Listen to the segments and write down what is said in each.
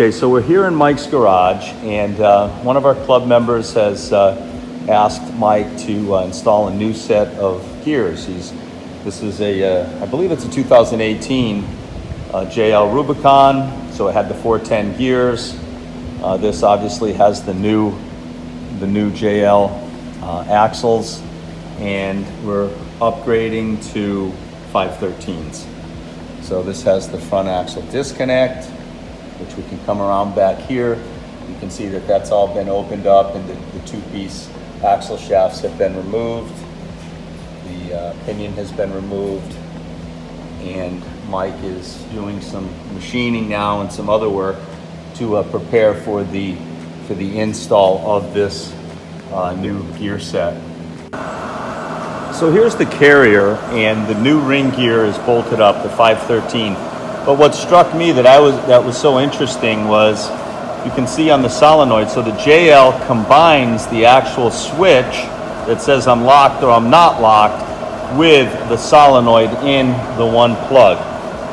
Okay, so we're here in Mike's garage, and one of our club members has asked Mike to install a new set of gears. This is I believe it's a 2018 JL Rubicon, so it had the 410 gears. This obviously has the new JL axles, and we're upgrading to 513s. So this has the front axle disconnect, which we can come around back here. You can see that that's all been opened up, and the two-piece axle shafts have been removed. The pinion has been removed, and Mike is doing some machining now and some other work to prepare for the install of this new gear set. So here's the carrier, and the new ring gear is bolted up, the 513. But what struck me that was so interesting was, you can see on the solenoid, so the JL combines the actual switch that says I'm locked or I'm not locked with the solenoid in the one plug.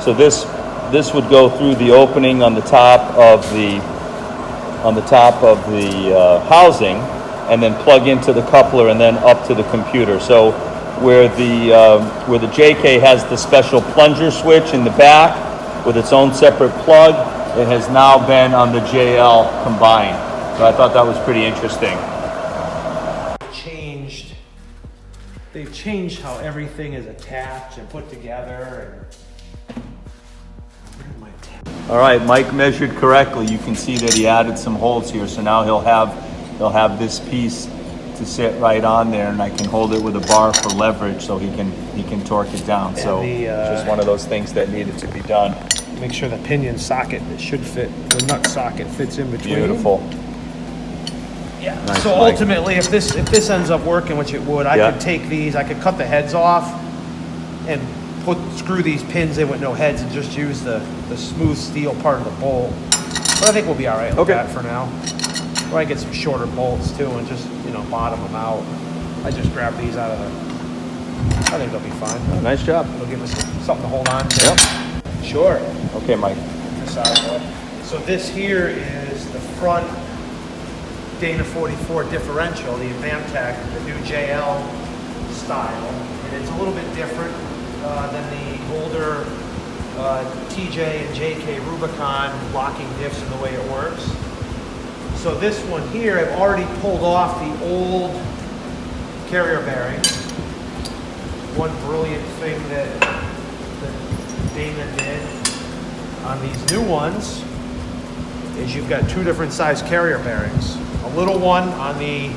So this would go through the opening on the top of the housing, and then plug into the coupler and then up to the computer. So where the JK has the special plunger switch in the back with its own separate plug, it has now been on the JL combined. So I thought that was pretty interesting. They've changed how everything is attached and put together. All right, Mike measured correctly. You can see that he added some holes here, so now he'll have this piece to sit right on there, and I can hold it with a bar for leverage, so he can torque it down. And so just one of those things that needed to be done. Make sure the pinion socket that should fit, the nut socket fits in between. Beautiful. Yeah. Nice, so Mike. ultimately, if this ends up working, which it would, I could take these, I could cut the heads off and screw these pins in with no heads and just use the smooth steel part of the bolt. But I think we'll be all right with that for now. Or I get some shorter bolts too and just, bottom them out. I just grab these out of I think they'll be fine. Nice job. It'll give us something to hold on to. Yep. Sure. Okay, Mike. So this here is the front Dana 44 differential, the Advantech, the new JL style. And it's a little bit different than the older TJ and JK Rubicon locking diffs and the way it works. So this one here, I've already pulled off the old carrier bearings. One brilliant thing that Dana did on these new ones is you've got two different size carrier bearings. A little one on the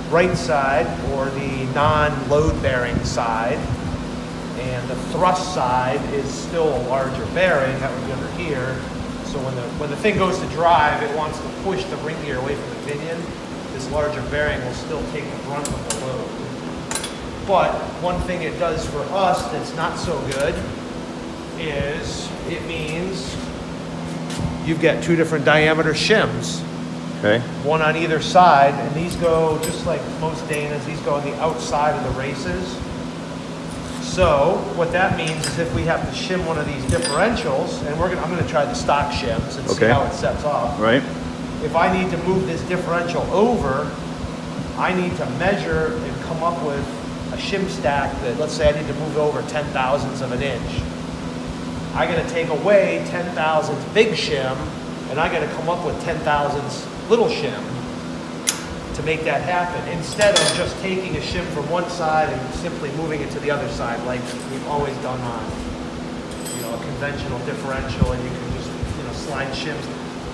right side, or the non-load bearing side, and the thrust side is still a larger bearing that would be under here. So when the thing goes to drive, it wants to push the ring gear away from the pinion. This larger bearing will still take the brunt of the load. But one thing it does for us that's not so good is it means you've got two different diameter shims. Okay. One on either side, and these go, just like most Danas, these go on the outside of the races. So what that means is if we have to shim one of these differentials, and I'm going to try the stock shims and see how it sets off. Right. If I need to move this differential over, I need to measure and come up with a shim stack that, let's say I need to move over 10 thousandths of an inch. I got to take away 10 thousandths big shim, and I got to come up with 10 thousandths little shim to make that happen, instead of just taking a shim from one side and simply moving it to the other side like we've always done on a conventional differential, and you can just slide shims,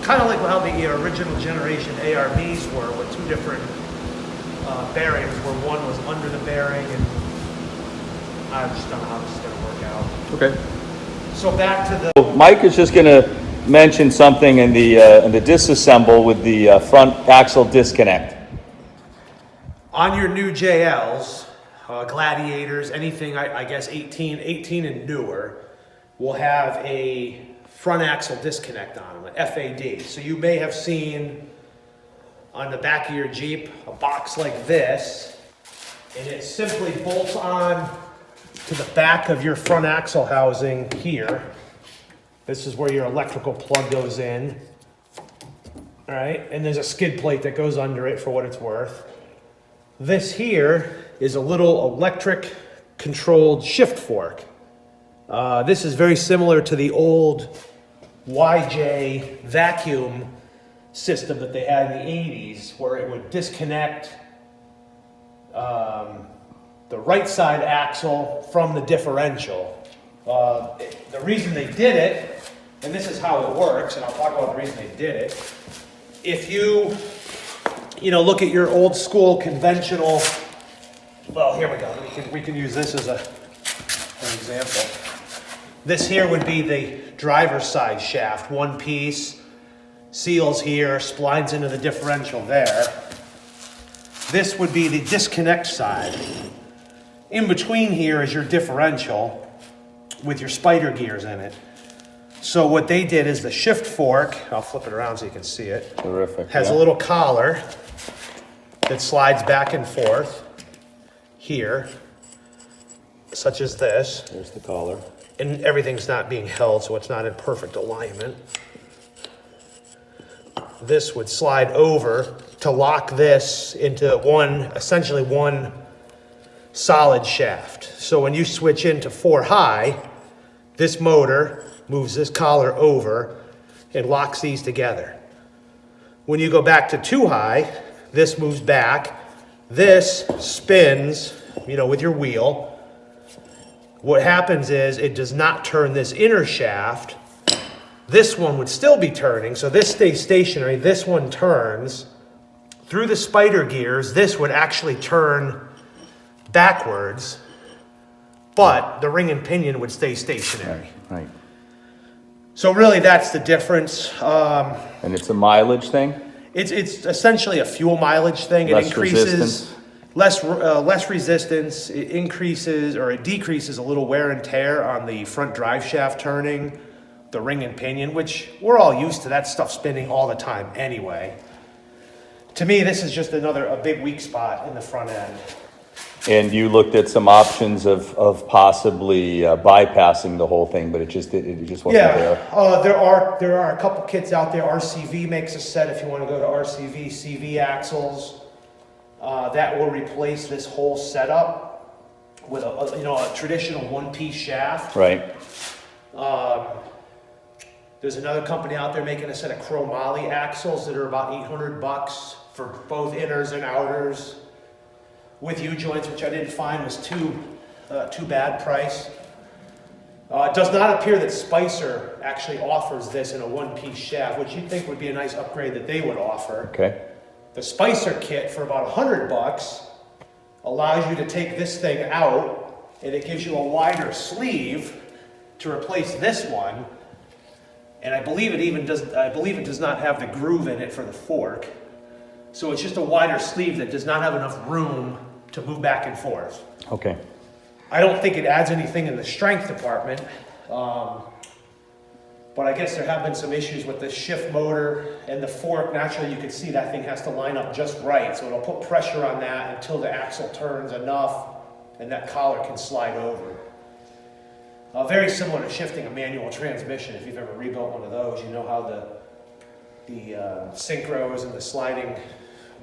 kind of like how the original generation ARBs were, with two different bearings, where one was under the bearing, and I just don't know how this is going to work out. Okay. So back to the Mike is just going to mention something in the disassemble with the front axle disconnect. On your new JLs, Gladiators, anything I guess 18 and newer, will have a front axle disconnect on them, an FAD. So you may have seen on the back of your Jeep a box like this, and it simply bolts on to the back of your front axle housing here. This is where your electrical plug goes in. All right, and there's a skid plate that goes under it for what it's worth. This here is a little electric controlled shift fork. This is very similar to the old YJ vacuum system that they had in the 80s, where it would disconnect the right side axle from the differential. The reason they did it, and this is how it works, and I'll talk about the reason they did it. If you look at your old school conventional, well, here we go. We can use this as an example. This here would be the driver's side shaft, one piece, seals here, splines into the differential there. This would be the disconnect side. In between here is your differential with your spider gears in it. So what they did is the shift fork, I'll flip it around so you can see it. Terrific. Has a little collar that slides back and forth here, such as this. There's the collar. And everything's not being held, so it's not in perfect alignment. This would slide over to lock this into essentially one solid shaft. So when you switch into 4 high, this motor moves this collar over and locks these together. When you go back to 2 high, this moves back. This spins, with your wheel. What happens is it does not turn this inner shaft. This one would still be turning, so this stays stationary. This one turns. Through the spider gears, this would actually turn backwards, but the ring and pinion would stay stationary. Right. So really that's the difference. And it's a mileage thing? It's essentially a fuel mileage thing. It increases less resistance. It increases or it decreases a little wear and tear on the front drive shaft turning, the ring and pinion, which we're all used to that stuff spinning all the time anyway. To me, this is just a big weak spot in the front end. And you looked at some options of possibly bypassing the whole thing, but it just wasn't there. There are a couple kits out there. RCV makes a set if you want to go to RCV, CV axles. That will replace this whole setup with a traditional one-piece shaft. Right. There's another company out there making a set of chromoly axles that are about $800 for both inners and outers, with U-joints, which I didn't find was too bad price. It does not appear that Spicer actually offers this in a one-piece shaft, which you'd think would be a nice upgrade that they would offer. Okay. The Spicer kit for about $100 allows you to take this thing out, and it gives you a wider sleeve to replace this one. And I believe it does not have the groove in it for the fork. So it's just a wider sleeve that does not have enough room to move back and forth. Okay. I don't think it adds anything in the strength department, but I guess there have been some issues with the shift motor and the fork. Naturally, you can see that thing has to line up just right, so it'll put pressure on that until the axle turns enough and that collar can slide over. Very similar to shifting a manual transmission. If you've ever rebuilt one of those, you know how the synchros and the sliding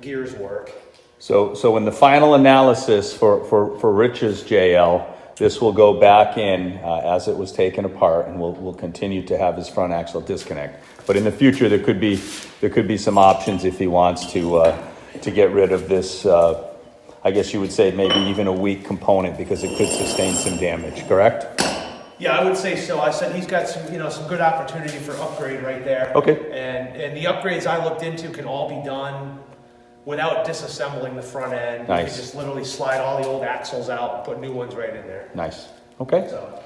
gears work. So in the final analysis for Rich's JL, this will go back in as it was taken apart, and we'll continue to have his front axle disconnect. But in the future, there could be some options if he wants to get rid of this. I guess you would say maybe even a weak component, because it could sustain some damage. Correct? Yeah, I would say so. I said he's got some good opportunity for upgrade right there. Okay. And the upgrades I looked into can all be done without disassembling the front end. Nice. You can just literally slide all the old axles out and put new ones right in there. Nice. Okay. So,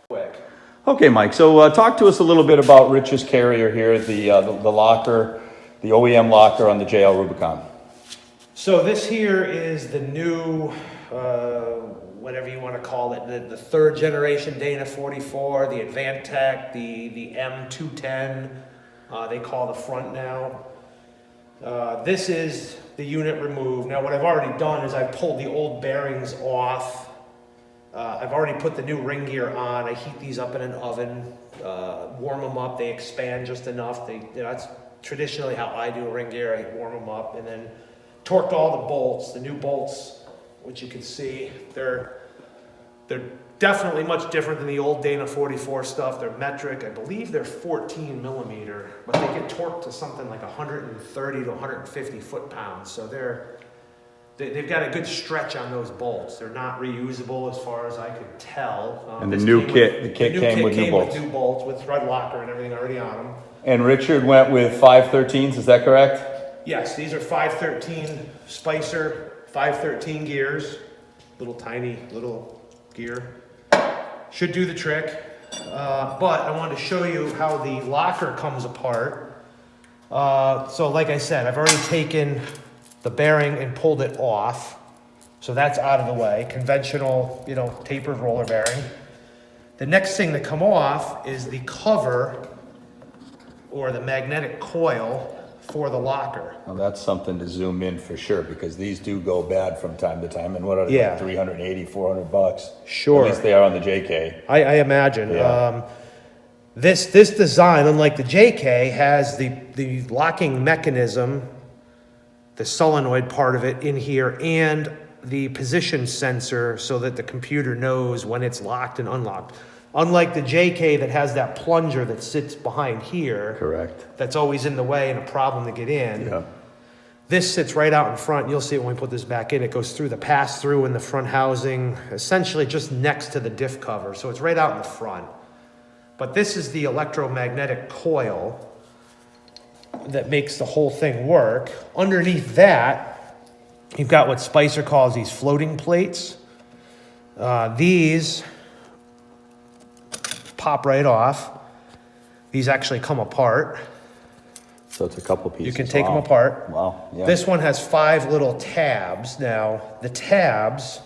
quick. Okay, Mike. So talk to us a little bit about Rich's carrier here, the locker, the OEM locker on the JL Rubicon. So this here is the new, whatever you want to call it, the third generation Dana 44, the Advantech, the M210, they call the front now. This is the unit removed. Now what I've already done is I've pulled the old bearings off I've already put the new ring gear on. I heat these up in an oven, warm them up. They expand just enough. That's traditionally how I do a ring gear. I warm them up and then torqued all the bolts. The new bolts, which you can see, they're definitely much different than the old Dana 44 stuff. They're metric. I believe they're 14 millimeter, but they get torqued to something like 130 to 150 foot-pounds. So they've got a good stretch on those bolts. They're not reusable as far as I could tell. And the kit came with new bolts with thread locker and everything already on them. And Richard went with 513s, is that correct? Yes, these are 513 Spicer 513 gears. Tiny little gear. Should do the trick. But I wanted to show you how the locker comes apart. So like I said, I've already taken the bearing and pulled it off. So that's out of the way. Conventional, tapered roller bearing. The next thing to come off is the cover or the magnetic coil for the locker. Well, that's something to zoom in for sure, because these do go bad from time to time. And what are they, Yeah. like $380, $400? Sure. At least they are on the JK. I imagine. Yeah. This design, unlike the JK, has the locking mechanism, the solenoid part of it in here, and the position sensor so that the computer knows when it's locked and unlocked. Unlike the JK that has that plunger that sits behind here. Correct. That's always in the way and a problem to get in. Yeah. This sits right out in front. You'll see it when we put this back in. It goes through the pass-through in the front housing, essentially just next to the diff cover. So it's right out in the front. But this is the electromagnetic coil that makes the whole thing work. Underneath that, you've got what Spicer calls these floating plates. These pop right off. These actually come apart. So it's a couple pieces. You can take them apart. Wow. Yeah. This one has 5 little tabs. Now, the tabs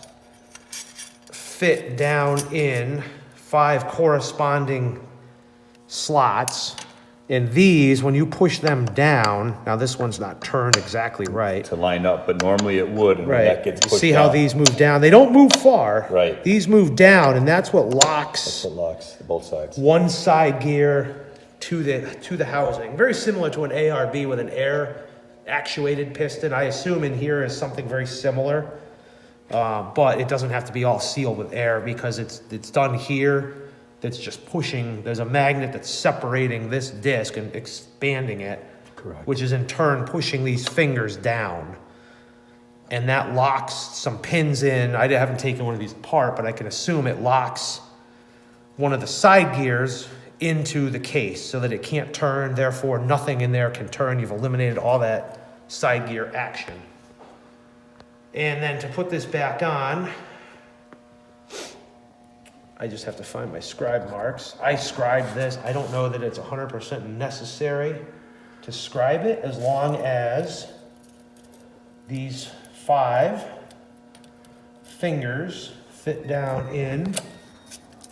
fit down in 5 corresponding slots. And these, when you push them down, now this one's not turned exactly right. To line up, but normally it would, and when that gets pushed See how down, these move down? They don't move far. Right. These move down, and that's what locks That's what locks both sides. one side gear to the housing. Very similar to an ARB with an air actuated piston. I assume in here is something very similar, but it doesn't have to be all sealed with air because it's done here. That's just pushing. There's a magnet that's separating this disc and expanding it. Correct. Which is in turn pushing these fingers down. And that locks some pins in. I haven't taken one of these apart, but I can assume it locks one of the side gears into the case so that it can't turn. Therefore, nothing in there can turn. You've eliminated all that side gear action. And then to put this back on, I just have to find my scribe marks. I scribed this. I don't know that it's 100% necessary to scribe it as long as these 5 fingers fit down in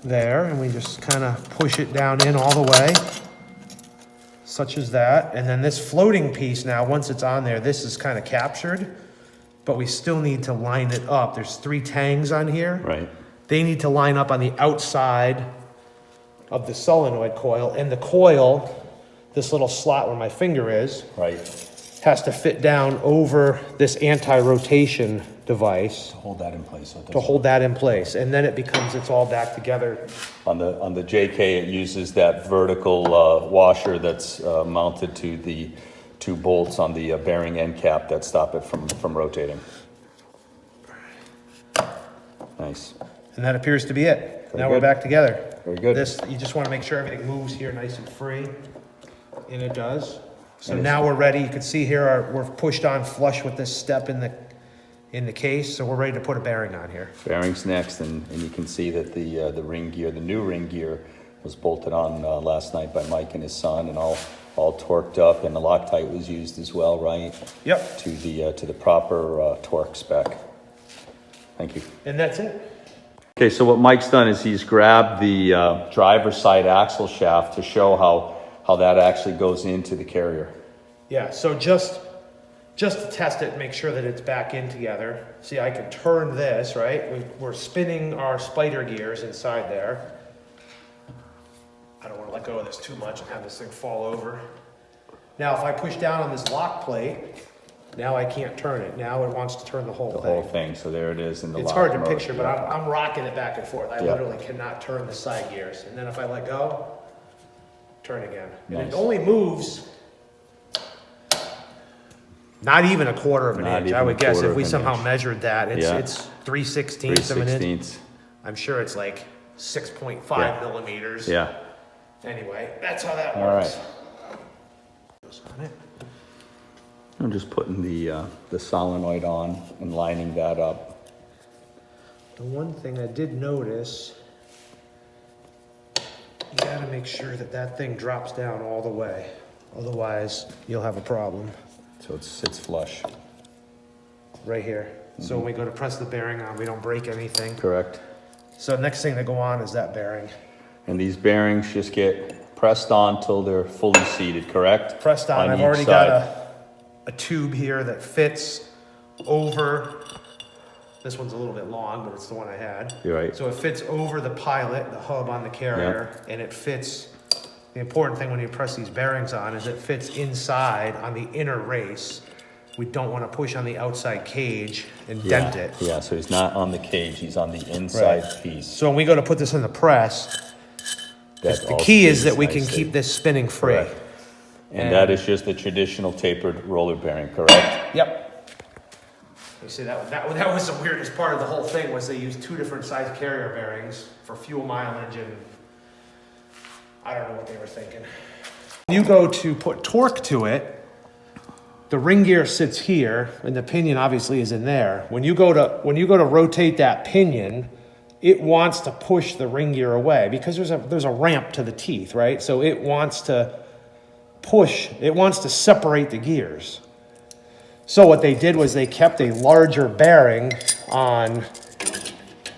there, and we just kind of push it down in all the way, such as that. And then this floating piece now, once it's on there, this is kind of captured, but we still need to line it up. There's 3 tangs on here. Right. They need to line up on the outside of the solenoid coil, and the coil, this little slot where my finger is, Right. has to fit down over this anti-rotation device To hold that in place. So it to doesn't- hold that in place, and then it's all back together. On the JK, it uses that vertical washer that's mounted to the 2 bolts on the bearing end cap that stop it from rotating. Nice. And that appears to be it. Very Now we're good. back together. Very good. This, you just want to make sure everything moves here nice and free, and it does. So And now we're ready. You can see here, we're pushed on flush with this step in the case, so we're ready to put a bearing on here. Bearings next, and you can see that the ring gear, the new ring gear, was bolted on last night by Mike and his son, and all torqued up, and the Loctite was used as well, right? Yep, To the proper torque spec. Thank you. and that's it. Okay, so what Mike's done is he's grabbed the driver's side axle shaft to show how that actually goes into the carrier. Yeah, so just just to test it and make sure that it's back in together. See, I can turn this, right? We're spinning our spider gears inside there. I don't want to let go of this too much and have this thing fall over. Now, if I push down on this lock plate, now I can't turn it. Now it wants to turn the whole thing. The whole thing, so there it is in the lock It's hard to mode. picture, but I'm rocking it back and forth. I Yeah. literally cannot turn the side gears. And then if I let go, turn again. And Nice. it only moves not even a quarter of an Not inch. even I would a guess quarter if of we an somehow inch. measured that, Yeah. it's 3/16 of an inch. 3/16. I'm sure it's like 6.5 Yeah. millimeters. Yeah. Anyway, that's how that All works. right. I'm just putting the solenoid on and lining that up. The one thing I did notice, you gotta make sure that that thing drops down all the way. Otherwise, you'll have a problem. So it sits flush. Right here. So when we go to press the bearing on, we don't break anything. Correct. So next thing to go on is that bearing. And these bearings just get pressed on till they're fully seated, correct? Pressed on, I've each already side. got a tube here that fits over. This one's a little bit long, but it's the one I had. You're right. So it fits over the pilot, the hub on the carrier, and it fits. The important thing when you press these bearings on is it fits inside on the inner race. We don't want to push on the outside cage and dent it. Yeah, so he's not on the cage, he's on the inside Right. piece. So when we go to put this in the press, That the all key is spins that we can nicely. keep this spinning free. Correct. And that is just a traditional tapered roller bearing, correct? Yep. You see, that was the weirdest part of the whole thing was they used two different size carrier bearings for fuel mileage, and I don't know what they were thinking. When you go to put torque to it, the ring gear sits here, and the pinion obviously is in there. When you go to rotate that pinion, it wants to push the ring gear away because there's a ramp to the teeth, right? So it wants to push, it wants to separate the gears. So what they did was they kept a larger bearing on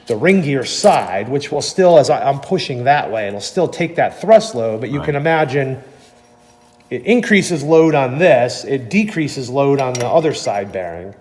the ring gear side, which will still, as I'm pushing that way, it'll still take that thrust load, but you can imagine it increases load on this, it decreases load on the other side bearing.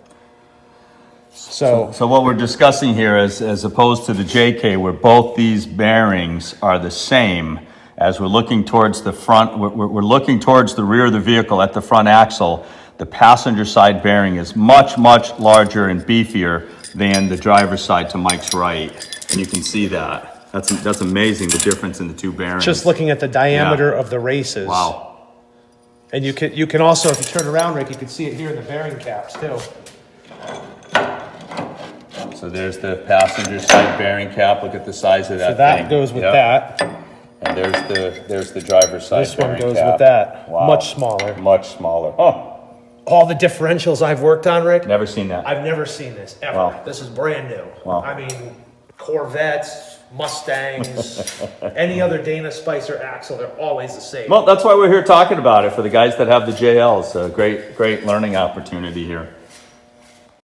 So what we're discussing here is, as opposed to the JK, where both these bearings are the same, as we're looking towards the front, we're looking towards the rear of the vehicle at the front axle, the passenger side bearing is much, much larger and beefier than the driver's side to Mike's right. And you can see that. That's amazing, the difference in the two bearings. just looking at the diameter of the races. Wow. And you can also, if you turn around, Rick, you can see it here in the bearing caps too. So there's the passenger side bearing cap. Look at the size of that So that thing. goes with Yep. that. And there's the driver's side This one bearing goes cap. with that. Wow. Much smaller. Much smaller. Oh, All the differentials I've worked on, Rick, never seen that. I've never seen this ever. Wow. This is brand new. Wow. I mean, Corvettes, Mustangs, any other Dana Spicer axle, they're always the same. Well, that's why we're here talking about it for the guys that have the JLs. A great learning opportunity here.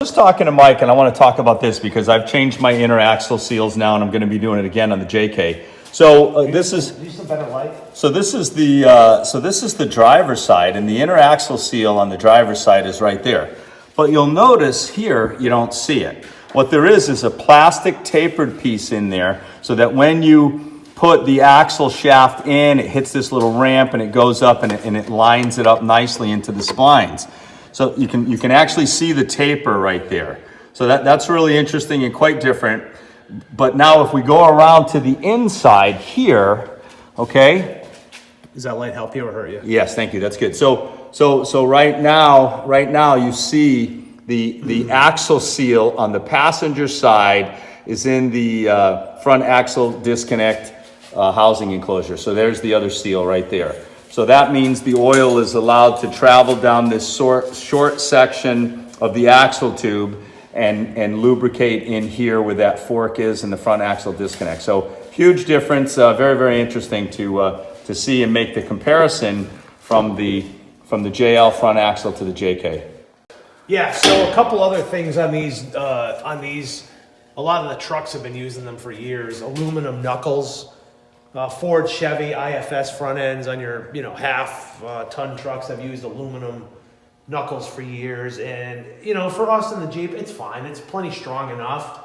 I was talking to Mike, and I want to talk about this because I've changed my inner axle seals now, and I'm going to be doing it again on the JK. So this is Use some better light. So this is the driver's side, and the inner axle seal on the driver's side is right there. But you'll notice here, you don't see it. What there is a plastic tapered piece in there so that when you put the axle shaft in, it hits this little ramp and it goes up and it lines it up nicely into the splines. So you can actually see the taper right there. So that's really interesting and quite different. But now if we go around to the inside here, okay? Does that light help you or hurt you? Yes, thank you. That's good. So right now you see the axle seal on the passenger side is in the front axle disconnect housing enclosure. So there's the other seal right there. So that means the oil is allowed to travel down this short section of the axle tube and lubricate in here where that fork is in the front axle disconnect. So huge difference, very, very interesting to see and make the comparison from the JL front axle to the JK. Yeah, so a couple other things on these, a lot of the trucks have been using them for years. Aluminum knuckles, Ford, Chevy, IFS front ends on your, half ton trucks have used aluminum knuckles for years, and you know, for us in the Jeep, it's fine. It's plenty strong enough.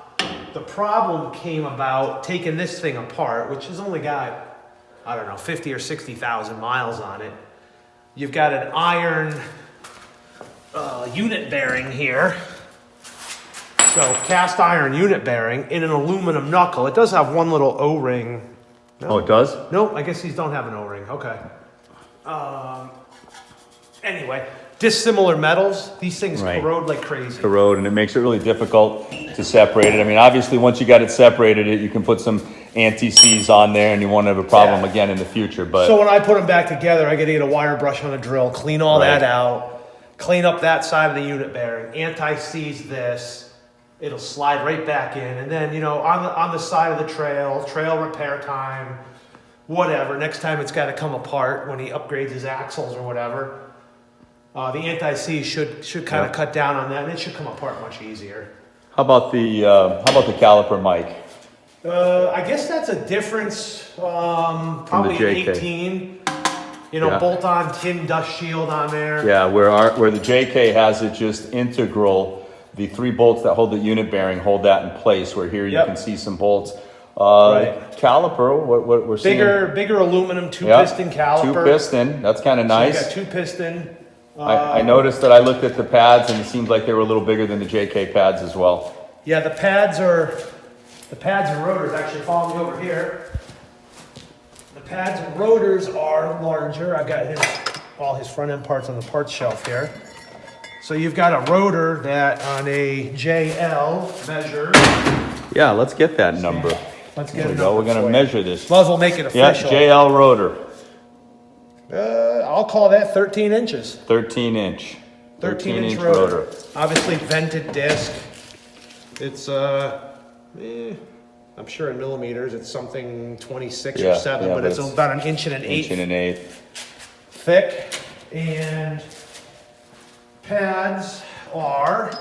The problem came about taking this thing apart, which has only got, I don't know, 50 or 60,000 miles on it. You've got an iron unit bearing here. So cast iron unit bearing in an aluminum knuckle. It does have one little O-ring. No? Oh, it does? Nope, I guess these don't have an O-ring. Okay. Anyway, dissimilar metals. These things corrode like crazy. Corrode, and it makes it really difficult to separate it. I mean, obviously, once you got it separated, you can put some anti-seize on there, and you won't have a problem again in the future. But so when I put them back together, I got to get a wire brush on a drill, clean all that out, clean up that side of the unit bearing, anti-seize this. It'll slide right back in, and then, you know, on the side of the trail repair time, whatever. Next time it's got to come apart when he upgrades his axles or whatever. The anti-seize should kind of cut down on that, and it should come apart much easier. How about the caliper mic? I guess that's a difference. Probably an 18. You know, bolt-on tin dust shield on there. Yeah, where the JK has it just integral. The 3 bolts that hold the unit bearing hold that in place. Where here you can see some bolts. Caliper, what we're seeing. Bigger aluminum 2-piston caliper. 2-piston. That's kind of nice. So you got 2-piston. I noticed that I looked at the pads and it seemed like they were a little bigger than the JK pads as well. Yeah, the pads and rotors, actually follow me over here. The pads and rotors are larger. I've got all his front end parts on the parts shelf here. So you've got a rotor that on a JL measure. Yeah, let's get that number. Let's get it. We're going to measure this. Might as well make it official. Yeah, JL rotor. I'll call that 13 inches. 13 inch. 13-inch rotor. Obviously vented disc. It's I'm sure in millimeters it's something 26 or 7, but it's about an inch and an eighth. Inch and an eighth. Thick. And pads are.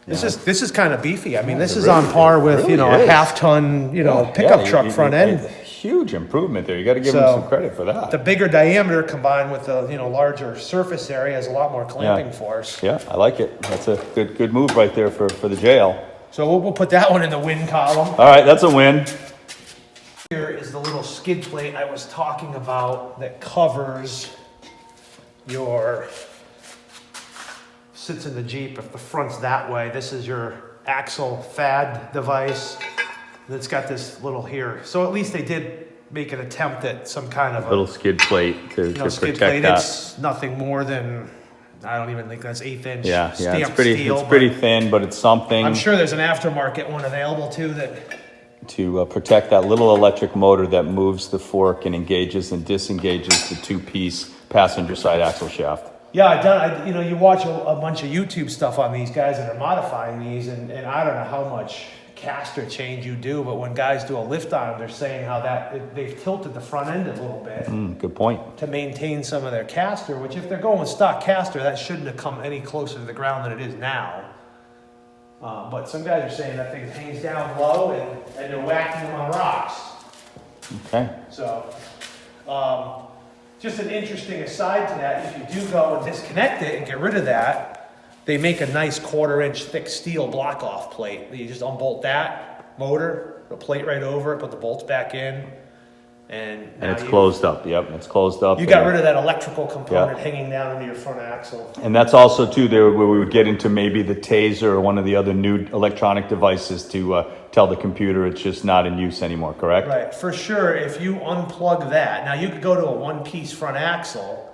This is kind of beefy. I mean, this is on par with, you know, a half-ton, you know, pickup truck front end. Huge improvement there. You got to give them some credit for that. The bigger diameter combined with the, you know, larger surface area has a lot more clamping force. Yeah, I like it. That's a good move right there for the JL. So we'll put that one in the win column. All right, that's a win. Here is the little skid plate I was talking about that covers your, sits in the Jeep. If the front's that way, this is your axle FAD device. And it's got this little here. So at least they did make an attempt at some kind of little skid plate to protect that. It's nothing more than, I don't even think that's 1/8 inch. Yeah, it's pretty thin, but it's something. I'm sure there's an aftermarket one available too to protect that little electric motor that moves the fork and engages and disengages the 2-piece passenger side axle shaft. Yeah, you know, you watch a bunch of YouTube stuff on these guys that are modifying these, and I don't know how much caster change you do, but when guys do a lift on them, they're saying how they've tilted the front end a little bit. Good point. To maintain some of their caster, which if they're going stock caster, that shouldn't have come any closer to the ground than it is now. But some guys are saying that thing hangs down low and they're whacking them on rocks. Okay. So, just an interesting aside to that, if you do go and disconnect it and get rid of that, they make a nice 1/4 inch thick steel block off plate. You just unbolt that motor, the plate right over it, put the bolts back in, and it's closed up. Yep, it's closed up. You got rid of that electrical component hanging down into your front axle. And that's also too there where we would get into maybe the taser or one of the other new electronic devices to tell the computer it's just not in use anymore. Correct? Right, for sure. If you unplug that, now you could go to a 1-piece front axle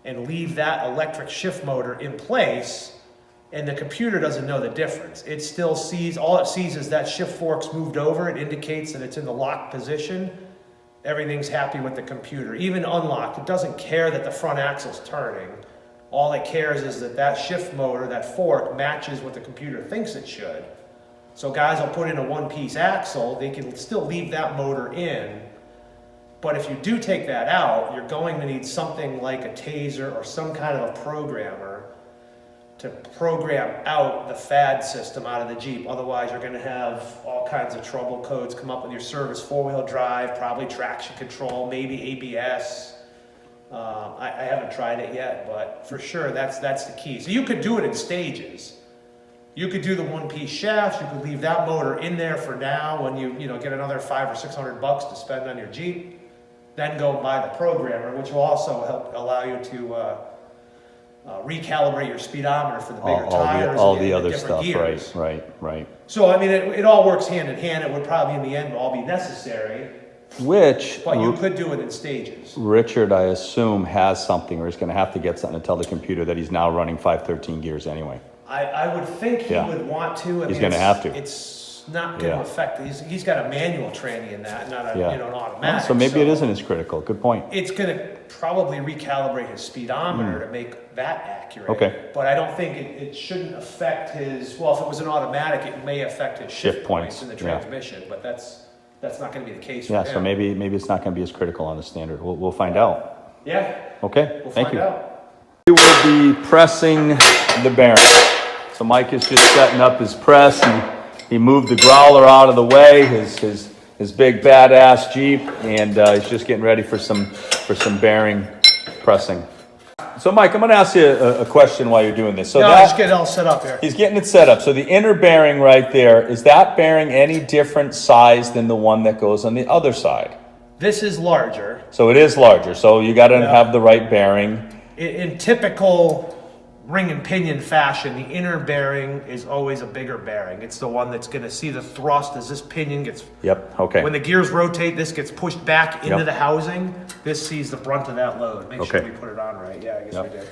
and leave that electric shift motor in place. And the computer doesn't know the difference. It still sees, all it sees is that shift fork's moved over. It indicates that it's in the locked position. Everything's happy with the computer. Even unlocked, it doesn't care that the front axle's turning. All it cares is that that shift motor, that fork, matches what the computer thinks it should. So guys will put in a 1-piece axle, they can still leave that motor in. But if you do take that out, you're going to need something like a taser or some kind of a programmer to program out the FAD system out of the Jeep. Otherwise, you're going to have all kinds of trouble codes come up with your service, 4-wheel drive, probably traction control, maybe ABS. I haven't tried it yet, but for sure that's the key. So you could do it in stages. You could do the one-piece shafts. You could leave that motor in there for now when you get another $500 or $600 to spend on your Jeep. Then go buy the programmer, which will also help allow you to recalibrate your speedometer for the bigger tires. All and the other different stuff, gears. right. So I mean, it all works hand in hand. It would probably in the end all be necessary. But you could do it in stages. Richard, I assume, has something, or he's going to have to get something to tell the computer that he's now running 513 gears anyway. I would think he would want to. He's going to have to. It's not going to affect. He's got a manual tranny in that, not an automatic. So maybe it isn't as critical. Good point. It's going to probably recalibrate his speedometer to make that accurate. Okay. But I don't think it shouldn't affect his. Well, if it was an automatic, it may affect his shift points in the transmission. But that's not going to be the case. Yeah. For him. So maybe it's not going to be as critical on the standard. We'll find out. Yeah. Okay. We'll Thank find you. out. We will be pressing the bearing. So Mike is just setting up his press, and he moved the growler out of the way, his big badass Jeep, and he's just getting ready for some bearing pressing. So Mike, I'm going to ask you a question while you're doing this. So just get it all set up here. He's getting it set up. So the inner bearing right there, is that bearing any different size than the one that goes on the other side? This is larger. So it is larger. So you got to have the right bearing. In typical ring and pinion fashion, the inner bearing is always a bigger bearing. It's the one that's going to see the thrust as this pinion gets. Yep. Okay. When the gears rotate, this gets pushed back into the housing. This sees the brunt of that load. Make sure we put it on right. Yeah, I guess we did.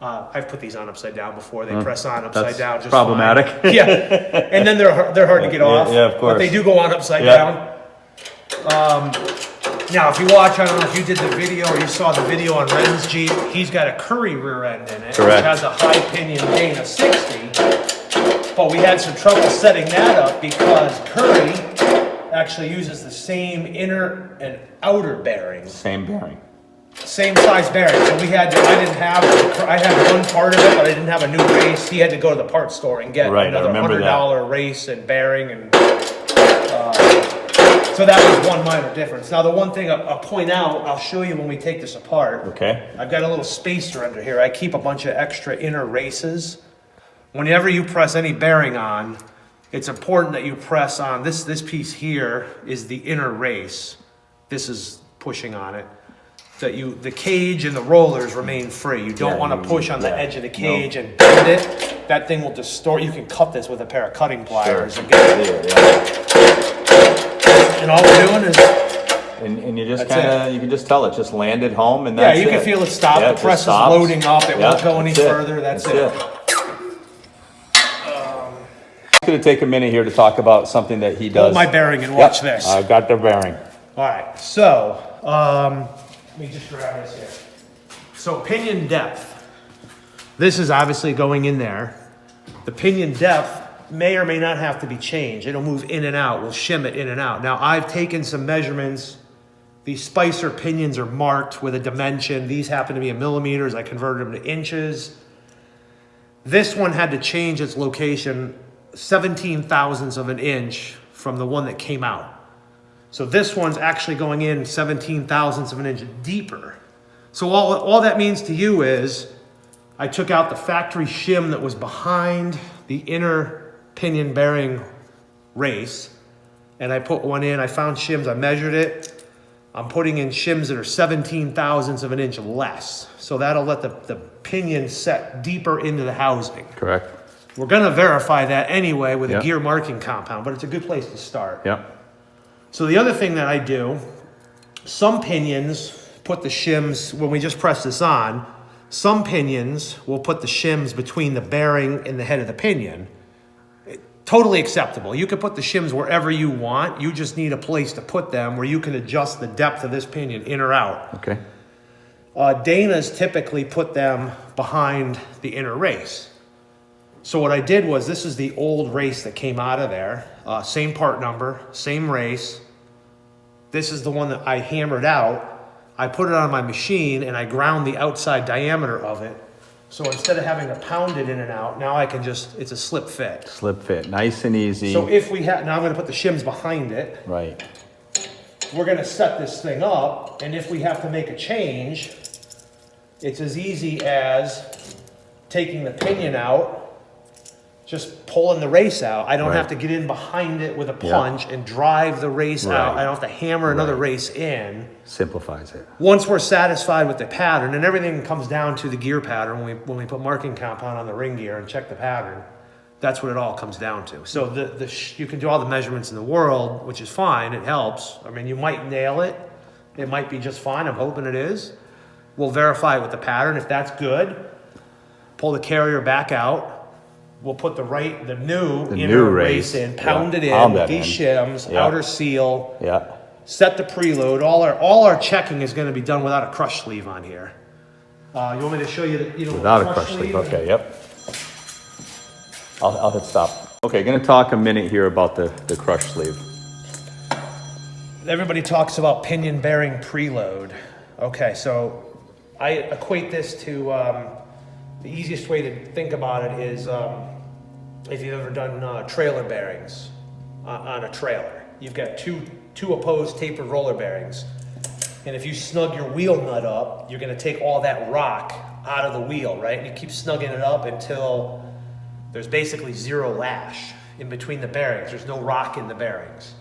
I've put these on upside down before. They press on upside down. Just problematic. Fine. Yeah, and then they're hard to get off. Yeah, of course. But they do go on upside down. Now, if you watch, I don't know if you did the video or you saw the video on Ren's Jeep, he's got a Curry rear end in it, Correct. which has a high pinion Dana 60, but we had some trouble setting that up because Curry actually uses the same inner and outer bearings. Same bearing. Same size bearing. So I had one part of it, but I didn't have a new race. He had to go to the parts store and get another $100 race and bearing and so that was one minor difference. Now, the one thing I'll point out, I'll show you when we take this apart. Okay. I've got a little spacer under here. I keep a bunch of extra inner races. Whenever you press any bearing on, it's important that you press on, this piece here is the inner race. This is pushing on it. That the cage and the rollers remain free. You don't want to push on the edge of the cage and bend it. That thing will distort. You can cut this with a pair of cutting pliers and get it. And all we're doing is, and you just you can just tell it just landed home, and that's you can feel it stop. The press is loading up. It won't go any further. That's it. I'm going to take a minute here to talk about something that he does. Hold my bearing and watch this. I've got the bearing. All right, so let me just grab this here. So pinion depth. This is obviously going in there. The pinion depth may or may not have to be changed. It'll move in and out. We'll shim it in and out. Now, I've taken some measurements. These Spicer pinions are marked with a dimension. These happen to be in millimeters. I converted them to inches. This one had to change its location 17 thousandths of an inch from the one that came out. So this one's actually going in 17 thousandths of an inch deeper. So all that means to you is I took out the factory shim that was behind the inner pinion bearing race, and I put one in. I found shims, I measured it. I'm putting in shims that are 17 thousandths of an inch less. So that'll let the pinion set deeper into the housing. Correct. We're gonna verify that anyway with a gear marking compound, but it's a good place to start. Yep. So the other thing that I do, some pinions put the shims, when we just press this on, some pinions will put the shims between the bearing and the head of the pinion. Totally acceptable. You can put the shims wherever you want. You just need a place to put them where you can adjust the depth of this pinion in or out. Okay. Dana's typically put them behind the inner race. So what I did was, this is the old race that came out of there. Same part number, same race. This is the one that I hammered out. I put it on my machine and I ground the outside diameter of it. So instead of having to pound it in and out, now I can it's a slip fit. Slip fit, nice and easy. So if we had, now I'm going to put the shims behind it. Right. we're gonna set this thing up, and if we have to make a change, it's as easy as taking the pinion out, just pulling the race out. I don't Right. have to get in behind it with a punch and drive the race out. Right. I don't have to hammer another race in. Simplifies it. Once we're satisfied with the pattern, and everything comes down to the gear pattern when we put marking compound on the ring gear and check the pattern, that's what it all comes down to. So you can do all the measurements in the world, which is fine, it helps. I mean, you might nail it. It might be just fine, I'm hoping it is. We'll verify it with the pattern. If that's good, pull the carrier back out. We'll put the new inner race in, pound it in with these shims, outer seal. Yeah. Set the preload. All our checking is going to be done without a crush sleeve on here. You want me to show you Without a crush sleeve. Okay. Yep. I'll hit stop. Okay. Going to talk a minute here about the crush sleeve. Everybody talks about pinion bearing preload. Okay, so I equate this to the easiest way to think about it is if you've ever done trailer bearings on a trailer. You've got two opposed tapered roller bearings. And if you snug your wheel nut up, you're gonna take all that rock out of the wheel, right? And you keep snugging it up until there's basically zero lash in between the bearings. There's no rock in the bearings.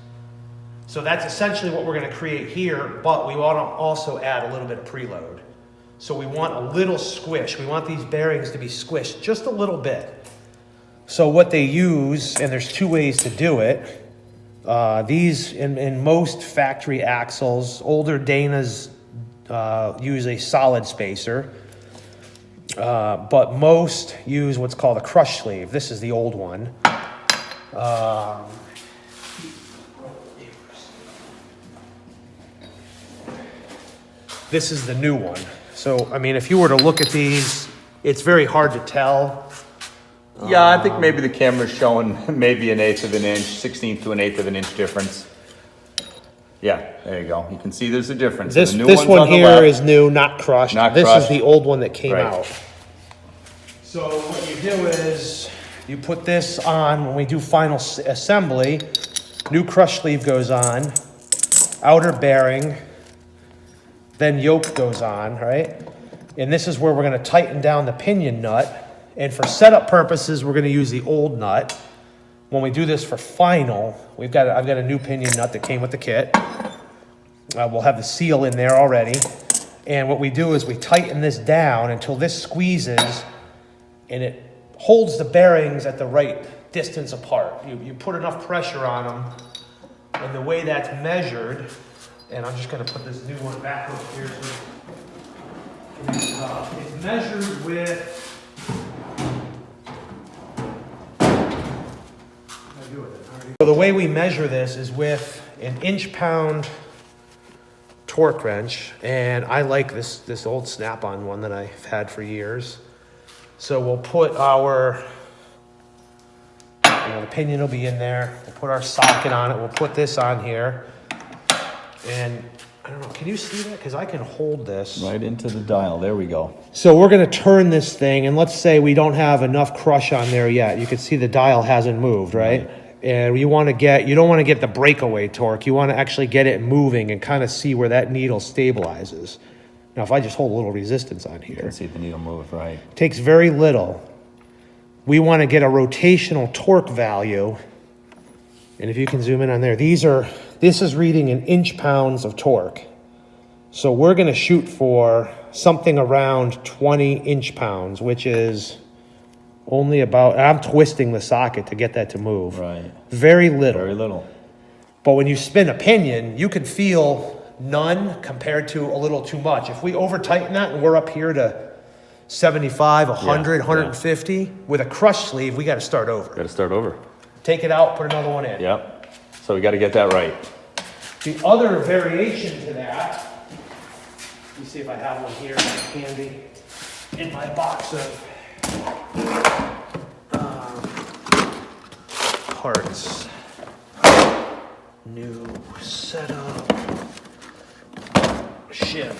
So that's essentially what we're gonna create here, but we wanna also add a little bit of preload. So we want a little squish. We want these bearings to be squished just a little bit. So what they use, and there's two ways to do it. These, in most factory axles, older Danas use a solid spacer, but most use what's called a crush sleeve. This is the old one. This is the new one. So, I mean, if you were to look at these, it's very hard to tell. Yeah, I think maybe the camera's showing maybe 1/8 of an inch, 16th to 1/8 of an inch difference. Yeah, there you go. You can see there's a difference. This The new one one's on the here left. is new, not crushed. Not this crushed. is the old one that came Right. out. So what you do is you put this on when we do final assembly. New crush sleeve goes on, outer bearing, then yoke goes on, right? And this is where we're going to tighten down the pinion nut. And for setup purposes, we're going to use the old nut. When we do this for final, I've got a new pinion nut that came with the kit. We'll have the seal in there already. And what we do is we tighten this down until this squeezes and it holds the bearings at the right distance apart. You put enough pressure on them, and the way that's measured, and I'm just going to put this new one back over here. So it's measured with. So the way we measure this is with an inch-pound torque wrench, and I like this old Snap-on one that I've had for years. So we'll put our, the pinion will be in there. We'll put our socket on it. We'll put this on here, and I don't know. Can you see that? Because I can hold this Right into the dial. There we go. So we're going to turn this thing, and let's say we don't have enough crush on there yet. You can see the dial hasn't moved, right? And you don't want to get the breakaway torque. You want to actually get it moving and kind of see where that needle stabilizes. Now, if I just hold a little resistance on You here, can see the needle move, right? takes very little. We want to get a rotational torque value. And if you can zoom in on there, this is reading in inch-pounds of torque. So we're going to shoot for something around 20 inch-pounds, which is only about, I'm twisting the socket to get that to move. Right. Very little. Very little. But when you spin a pinion, you can feel none compared to a little too much. If we over tighten that and we're up here to 75, 100, 150, with a crush sleeve, we got to start over. Got to start over. Take it out, put another one in. Yep. So we got to get that right. The other variation to that, let me see if I have one here handy in my box of parts. New setup. Shims.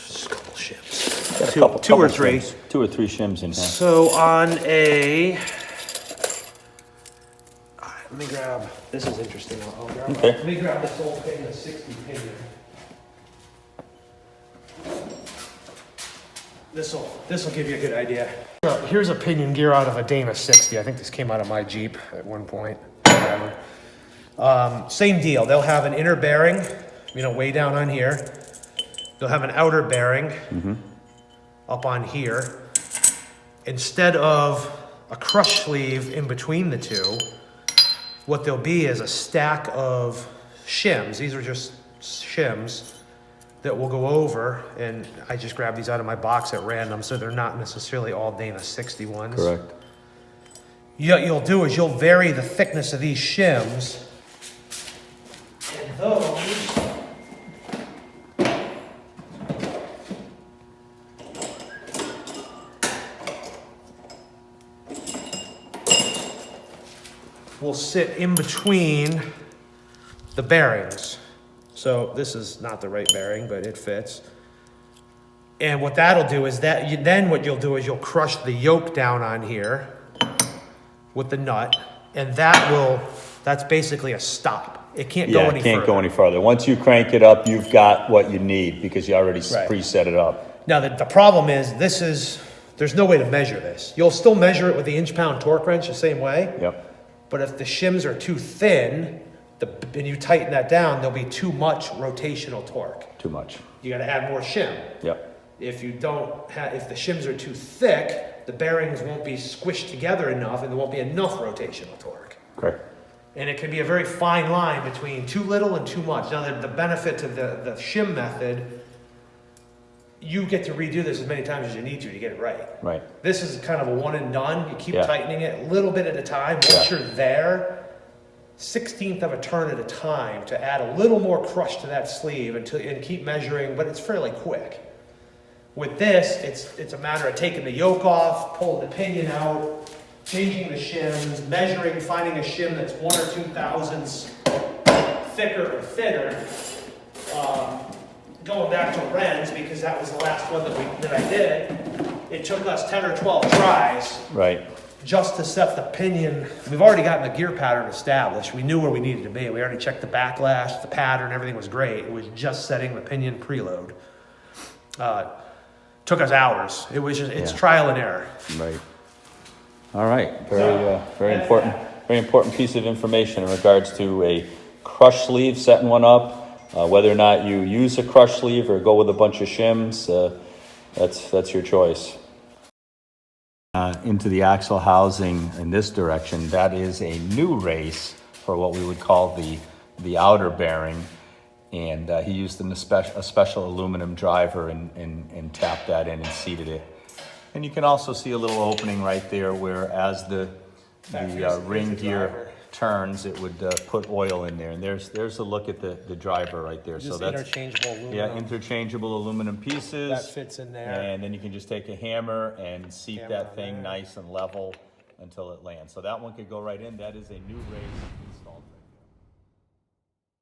Just a couple shims. Two or three. Shims. 2 or 3 shims in here. So on a, Let me grab, this is interesting. I'll grab, Okay. let me grab this old pinion, a 60 pinion. This'll give you a good idea. Here's a pinion gear out of a Dana 60. I think this came out of my Jeep at one point. Whatever. Same deal. They'll have an inner bearing, way down on here. They'll have an outer bearing up on here. Instead of a crush sleeve in between the two, what there'll be is a stack of shims. These are just shims that will go over, and I just grabbed these out of my box at random, so they're not necessarily all Dana 60 ones. Correct. What you'll do is you'll vary the thickness of these shims, and those will sit in between the bearings. So this is not the right bearing, but it fits. And what that'll do is then what you'll do is you'll crush the yoke down on here with the nut, and that's basically a stop. It can't go any further. Yeah, it can't go any further. Once you crank it up, you've got what you need because you already preset it up. Now the problem is there's no way to measure this. You'll still measure it with the inch-pound torque wrench the same way. Yep. But if the shims are too thin, and you tighten that down, there'll be too much rotational torque. Too much. You got to add more shim. Yep. If the shims are too thick, the bearings won't be squished together enough, and there won't be enough rotational torque. Okay. And it can be a very fine line between too little and too much. Now, the benefit to the shim method, you get to redo this as many times as you need to get it right. Right. This is kind of a one and done. You keep tightening it a little bit at a time. Once you're there, 1/16 of a turn at a time to add a little more crush to that sleeve and keep measuring, but it's fairly quick. With this, it's a matter of taking the yoke off, pulling the pinion out, changing the shims, measuring, finding a shim that's 1 or 2 thousandths thicker or thinner. Going back to Wren's, because that was the last one that I did, it took us 10 or 12 tries. Right. Just to set the pinion. We've already gotten the gear pattern established. We knew where we needed to be. We already checked the backlash, the pattern, everything was great. It was just setting the pinion preload. Took us hours. It's trial and error. Right. All right. Very important piece of information in regards to a crush sleeve, setting one up. Whether or not you use a crush sleeve or go with a bunch of shims, that's your choice. Into the axle housing in this direction, that is a new race for what we would call the outer bearing, and he used a special aluminum driver and tapped that in and seated it. And you can also see a little opening right there where as the ring gear turns, it would put oil in there. And there's a look at the driver right there. Just so that's interchangeable aluminum. Yeah, interchangeable aluminum pieces. That fits in there. And then you can just take a hammer and seat that thing nice and level until it lands. So that one could go right in. That is a new race installed.